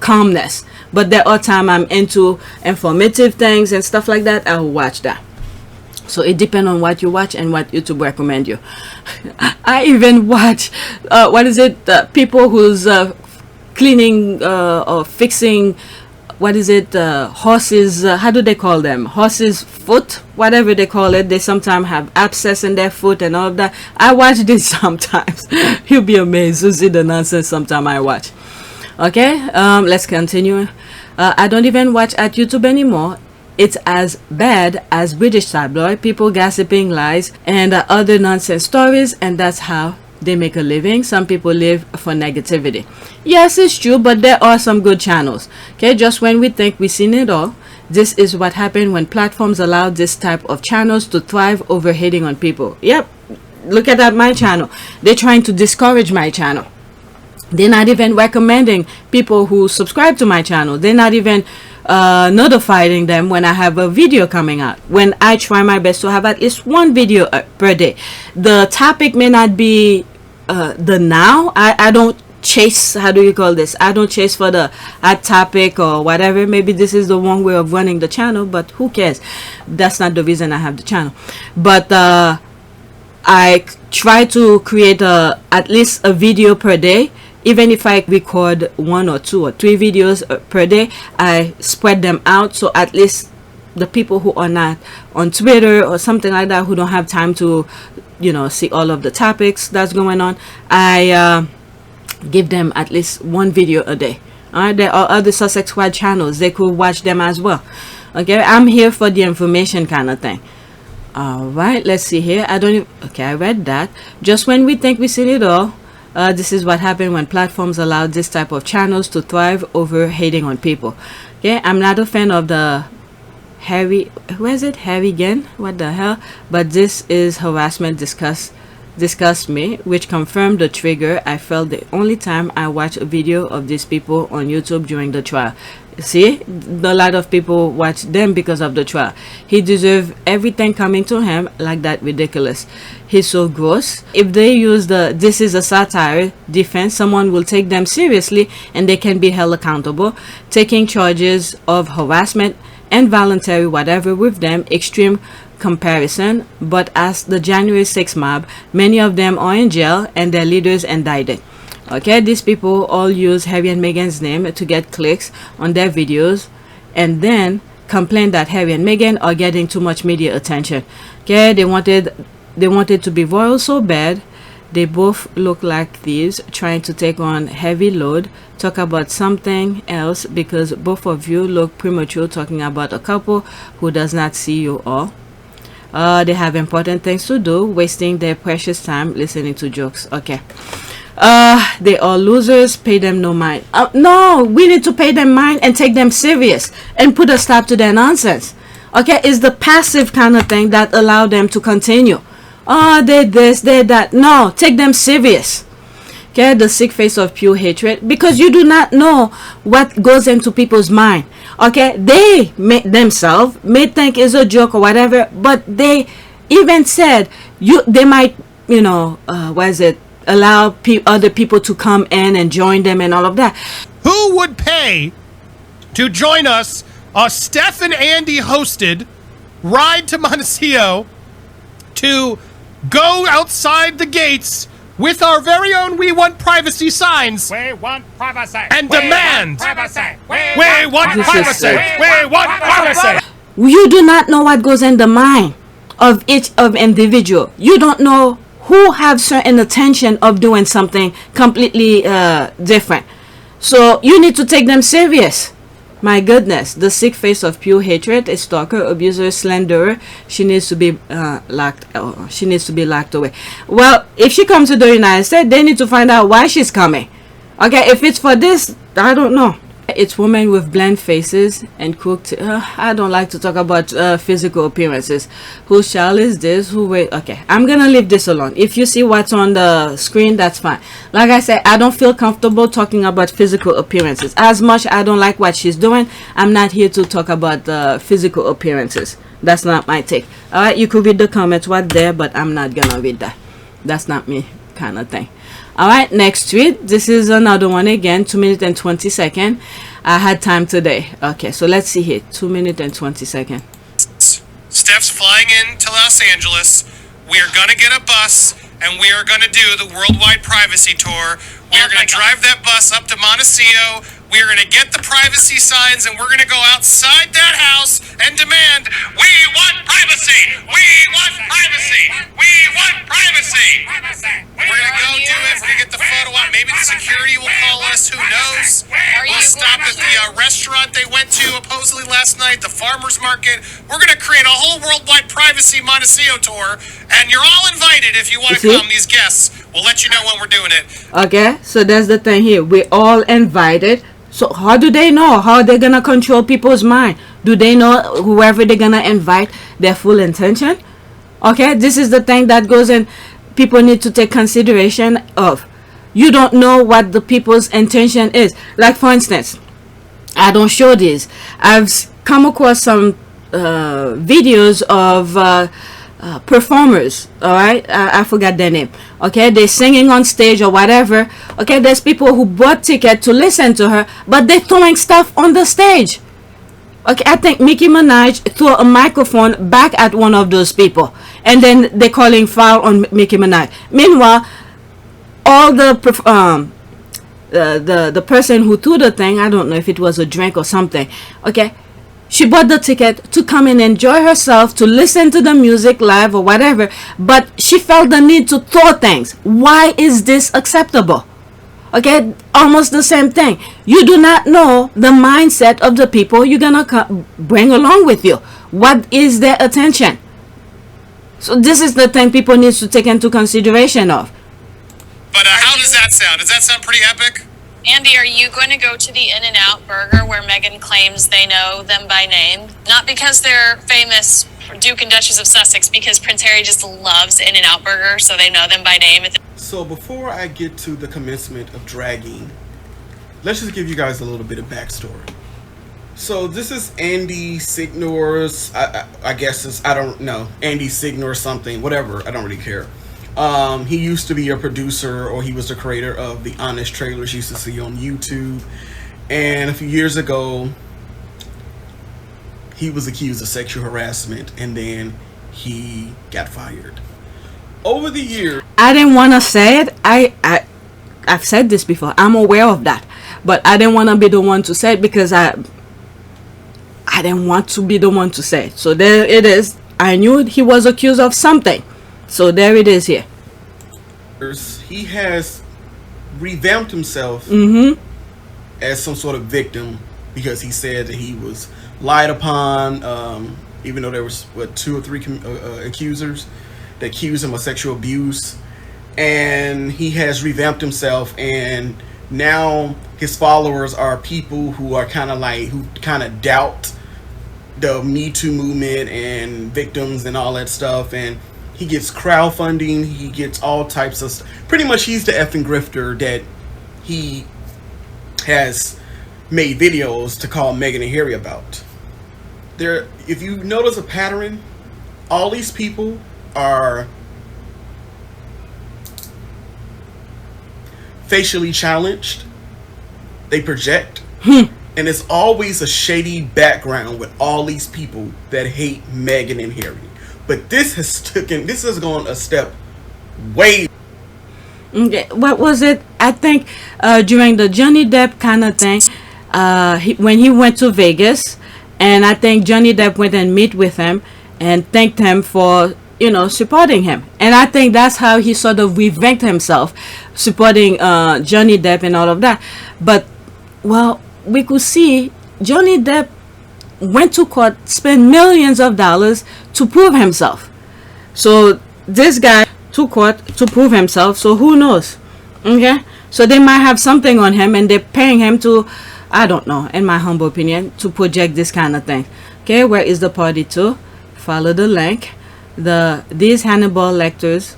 calmness. But there are times I'm into informative things and stuff like that. I'll watch that. So it depends on what you watch and what YouTube recommend you. I even watch people who's cleaning or fixing, horses, how do they call them, horses foot, whatever they call it. They sometimes have abscess in their foot and all of that. I watch this sometimes. You'll be amazed to see the nonsense sometimes I watch. Okay, let's continue. I don't even watch at YouTube anymore. It's as bad as British tabloid, people gossiping lies and other nonsense stories, and that's how they make a living. Some people live for negativity. Yes, it's true, but there are some good channels. Okay, just when we think we've seen it all, this is what happened when platforms allow this type of channels to thrive over hating on people. Yep, look at that, my channel. They're trying to discourage my channel. They're not even recommending people who subscribe to my channel. They're not even notifying them when I have a video coming out, when I try my best to have at least one video per day. The topic may not be the now. I don't chase, how do you call this, I don't chase for the hot topic or whatever. Maybe this is the one way of running the channel, but who cares? That's not the reason I have the channel. But I try to create at least a video per day. Even if I record 1 or 2 or 3 videos per day, I spread them out, so at least the people who are not on Twitter or something like that, who don't have time to, see all of the topics that's going on, I give them at least 1 video a day. Alright, there are other Sussex Squad channels. They could watch them as well. Okay, I'm here for the information kind of thing. Alright, let's see here. Okay, I read that. Just when we think we see it all, this is what happened when platforms allow this type of channels to thrive over hating on people. Okay, I'm not a fan of the Harry again, what the hell, but this is harassment disgust me, which confirmed the trigger I felt the only time I watched a video of these people on YouTube during the trial. See, a lot of people watch them because of the trial. He deserves everything coming to him like that. Ridiculous. He's so gross. If they use the "this is a satire" defense, someone will take them seriously and they can be held accountable. Taking charges of harassment and voluntary whatever with them, extreme comparison. But as the January 6th mob, many of them are in jail and their leaders indicted. Okay, these people all use Harry and Meghan's name to get clicks on their videos and then complain that Harry and Meghan are getting too much media attention. Okay, they wanted to be royal so bad. They both look like thieves trying to take on heavy load. Talk about something else, because both of you look premature talking about a couple who does not see you all. They have important things to do, wasting their precious time listening to jokes. Okay. They are losers. Pay them no mind. No, we need to pay them mind and take them serious and put a stop to their nonsense. Okay, it's the passive kind of thing that allow them to continue. They this, they that. No, take them serious. Okay, the sick face of pure hatred, because you do not know what goes into people's mind. Okay, they themselves may think it's a joke or whatever, but they even said they might, allow other people to come in and join them and all of that. Who would pay to join us, a Steph and Andy hosted ride to Montecito, to go outside the gates with our very own "We Want Privacy" signs? We want privacy. And demand. Privacy. We want privacy. We want privacy. You do not know what goes in the mind of each individual. You don't know who have certain intention of doing something completely different. So you need to take them serious. My goodness, the sick face of pure hatred, a stalker, abuser, slanderer. She needs to be locked. She needs to be locked away. Well, if she comes to the United States, they need to find out why she's coming. Okay, if it's for this, I don't know. It's women with bland faces and cooked. I don't like to talk about physical appearances. Whose child is this? Who wait? Okay, I'm gonna leave this alone. If you see what's on the screen, that's fine. Like I said, I don't feel comfortable talking about physical appearances. As much I don't like what she's doing, I'm not here to talk about physical appearances. That's not my take. All right, you could read the comments what there, but I'm not gonna read that. That's not me kind of thing. All right, next tweet. This is another one again, 2 minutes and 20 seconds. I had time today. Okay, so let's see here, 2 minutes and 20 seconds. Steph's flying in to Los Angeles. We are gonna get a bus, and we are gonna do the worldwide privacy tour. We are gonna drive that bus up to Montecito. We are gonna get the privacy signs, and we're gonna go outside that house and demand, we want privacy! We want privacy! We want privacy! We're gonna go do it. We're gonna get the photo op. Maybe the security will call us. Who knows? We'll stop at the restaurant they went to supposedly last night, the farmer's market. We're gonna create a whole worldwide privacy Montecito tour, and you're all invited if you want to come. These guests, we'll let you know when we're doing it. Okay, so that's the thing here. We're all invited. So how do they know? How are they gonna control people's mind? Do they know whoever they're gonna invite, their full intention? Okay, this is the thing that goes in. People need to take consideration of. You don't know what the people's intention is. Like for instance, I don't show this. I've come across some videos of performers. All right, I forgot their name. Okay, they're singing on stage or whatever. Okay, there's people who bought ticket to listen to her, but they're throwing stuff on the stage. Okay, I think Nicki Minaj threw a microphone back at one of those people, and then they're calling foul on Nicki Minaj. Meanwhile, all the person who threw the thing, I don't know if it was a drink or something. Okay, she bought the ticket to come and enjoy herself, to listen to the music live or whatever, but she felt the need to throw things. Why is this acceptable? Okay, almost the same thing. You do not know the mindset of the people you're gonna bring along with you. What is their attention? So this is the thing people need to take into consideration of. But how does that sound? Does that sound pretty epic? Andy, are you going to go to the In-N-Out Burger where Meghan claims they know them by name? Not because they're famous Duke and Duchess of Sussex, because Prince Harry just loves In-N-Out Burger, so they know them by name. So before I get to the commencement of dragging, let's just give you guys a little bit of backstory. So this is Andy Signor's, I guess it's, I don't know, Andy Signor or something, whatever, I don't really care. He used to be a producer, or he was the creator of the Honest trailers you used to see on YouTube. And a few years ago, he was accused of sexual harassment, and then he got fired. Over the years, I didn't want to say it. I've said this before. I'm aware of that, but I didn't want to be the one to say it because I didn't want to be the one to say it. So there it is. I knew he was accused of something. So there it is here. He has revamped himself as some sort of victim, because he said that he was lied upon, even though there was, what, 2 or 3 accusers that accused him of sexual abuse. And he has revamped himself, and now his followers are people who are kind of like, who kind of doubt the Me Too movement and victims and all that stuff. And he gets crowdfunding, he gets all types of stuff. Pretty much he's the effing grifter that he has made videos to call Meghan and Harry about. There, if you notice a pattern, all these people are facially challenged. They project. And it's always a shady background with all these people that hate Meghan and Harry. But this has gone a step way. Okay, what was it? I think during the Johnny Depp kind of thing, when he went to Vegas, and I think Johnny Depp went and meet with him and thanked him for, you know, supporting him. And I think that's how he sort of revamped himself, supporting Johnny Depp and all of that. But, well, we could see Johnny Depp went to court, spent millions of dollars to prove himself. So this guy to court to prove himself. So who knows? Okay, so they might have something on him, and they're paying him to, I don't know, in my humble opinion, to project this kind of thing. Okay, where is the party to? Follow the link. These Hannibal Lecter's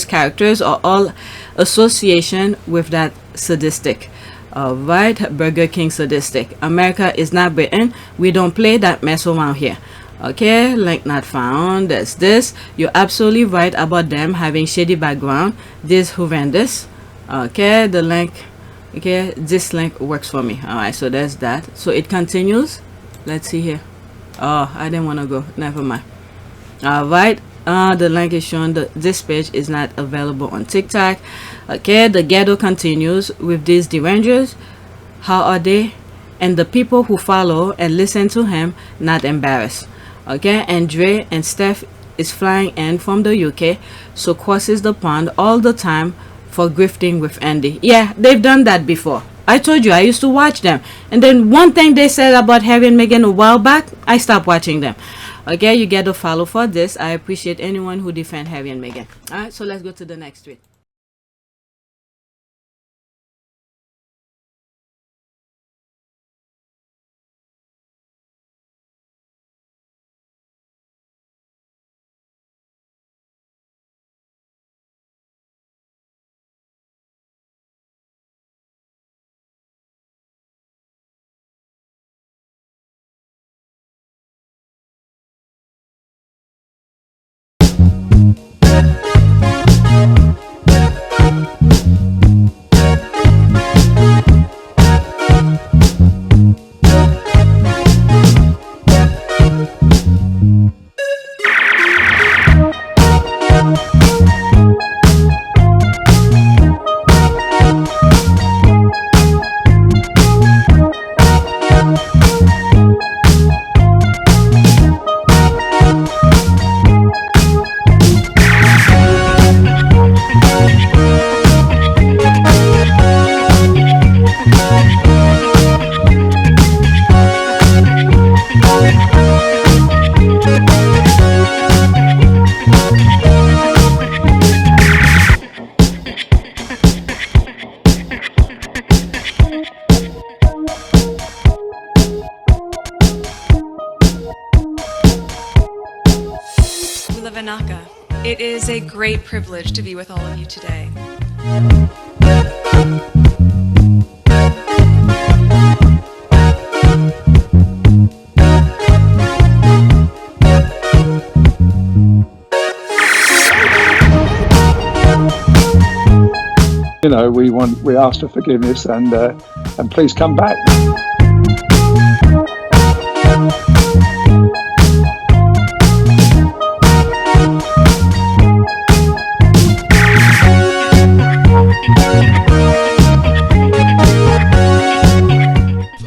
characters are all association with that sadistic. Right, Burger King sadistic. America is not Britain. We don't play that mess around here. Okay, link not found. That's this. You're absolutely right about them having shady background. This horrendous. Okay, the link. Okay, this link works for me. All right, so there's that. So it continues. Let's see here. Oh, I didn't want to go. Never mind. All right. The link is shown. This page is not available on TikTok. Okay, the ghetto continues with these derangers. How are they? And the people who follow and listen to him not embarrassed. Okay, and Dre and Steph is flying in from the UK, so crosses the pond all the time for grifting with Andy. Yeah, they've done that before. I told you I used to watch them, and then one thing they said about Harry and Meghan a while back, I stopped watching them. Okay, you get a follow for this. I appreciate anyone who defend Harry and Meghan. All right, so let's go to the next tweet. It is a great privilege to be with all of you today. You know, we ask for forgiveness and please come back.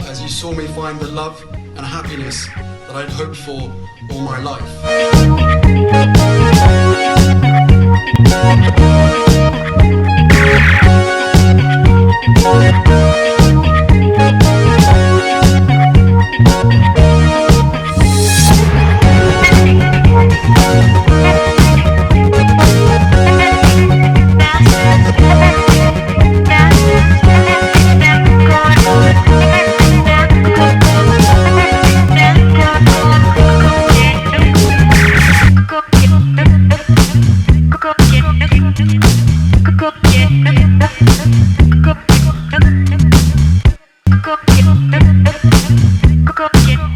As you saw me find the love and happiness that I'd hoped for all my life.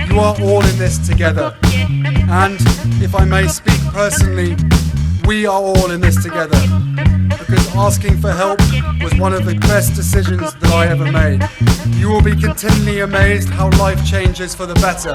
You are all in this together, and if I may speak personally, we are all in this together, because asking for help was one of the best decisions that I ever made. You will be continually amazed how life changes for the better